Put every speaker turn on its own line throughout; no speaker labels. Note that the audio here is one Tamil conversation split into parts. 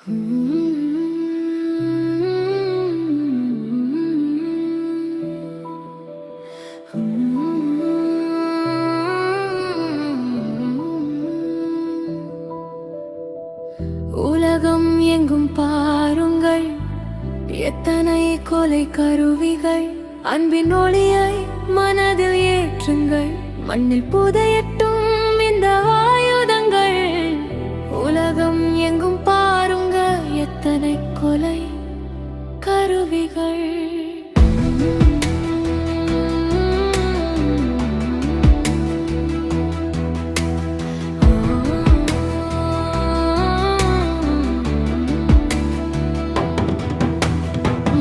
உலகம் எங்கும் பாருங்கள், எத்தனை கொலை கருவிகள். அன்பின் ஒளியை மனதில் ஏற்றுங்கள், மண்ணில் புதையட்டும் இந்த ஆயுதங்கள். உலகம் எங்கும் பாருங்க, எத்தனை கொலை கருவிகள்.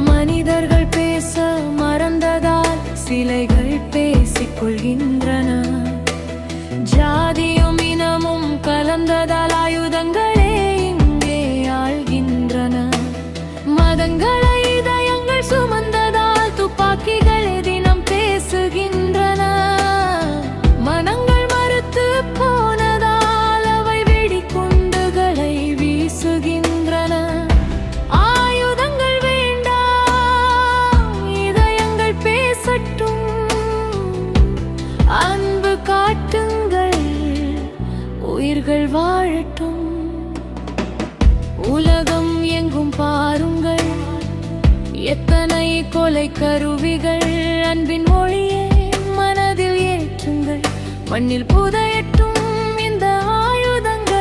மனிதர்கள் பேச மறந்ததால் சிலைகள் பேசிக் கொள்கின்றன. ஜாதியும் இனமும் கலந்ததால் ஆயுதங்களே இங்கே ஆள்கின்றன. மதங்களை இதயங்கள் சுமந்ததால் துப்பாக்கிகளே தினம் பேசுகின்றன. மனங்கள் மறுத்து போனதால் அவை வெடிகுண்டுகளை வீசுகின்றன. ஆயுதங்கள் வேண்டாம், இதயங்கள் பேசட்டும். அன்பு காட்டுங்கள், உயிர்கள் வாழட்டும். உலகம் எங்கும் பாருங்கள், எத்தனை கொலை கருவிகள். அன்பின் மொழியை மனதில் ஏற்றுங்கள், மண்ணில் புதையட்டும் இந்த ஆயுதங்கள்.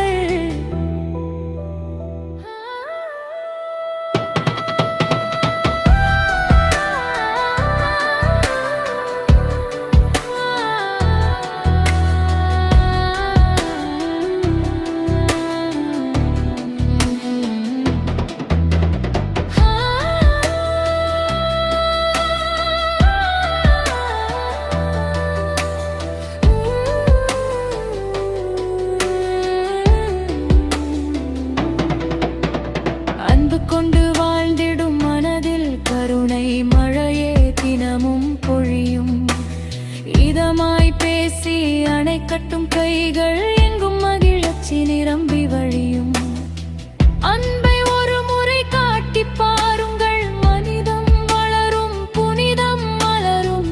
அன்பு கொண்டு வாழ்ந்திடும் மனதில் கருணை மழையே தினமும் பொழியும். இதமாய் பேசி அணை கட்டும் கைகள் எங்கும் மகிழ்ச்சி நிரம்பி வழியும். அன்பை ஒரு முறை காட்டி பாருங்கள், மனிதம் வளரும், புனிதம் மலரும்.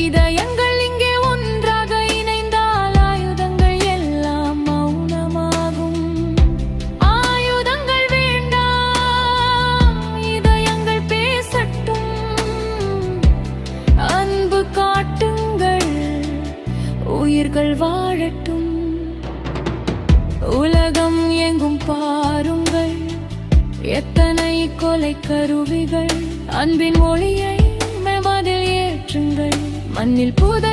இதயங்கள் இங்கே ஒன்றாக இணைந்தால் ஆயுதங்கள் எல்லாம் மௌனமாகும். ஆயுதங்கள் வேண்டாம், இதயங்கள் பேசட்டும். அன்பு காட்டுங்கள், உயிர்கள் வாழட்டும். உலகம் எங்கும் பாருங்கள், எத்தனை கொலை கருவிகள். அன்பின் மொழியை மனதில் ஏற்றுங்கள், மண்ணில் புதை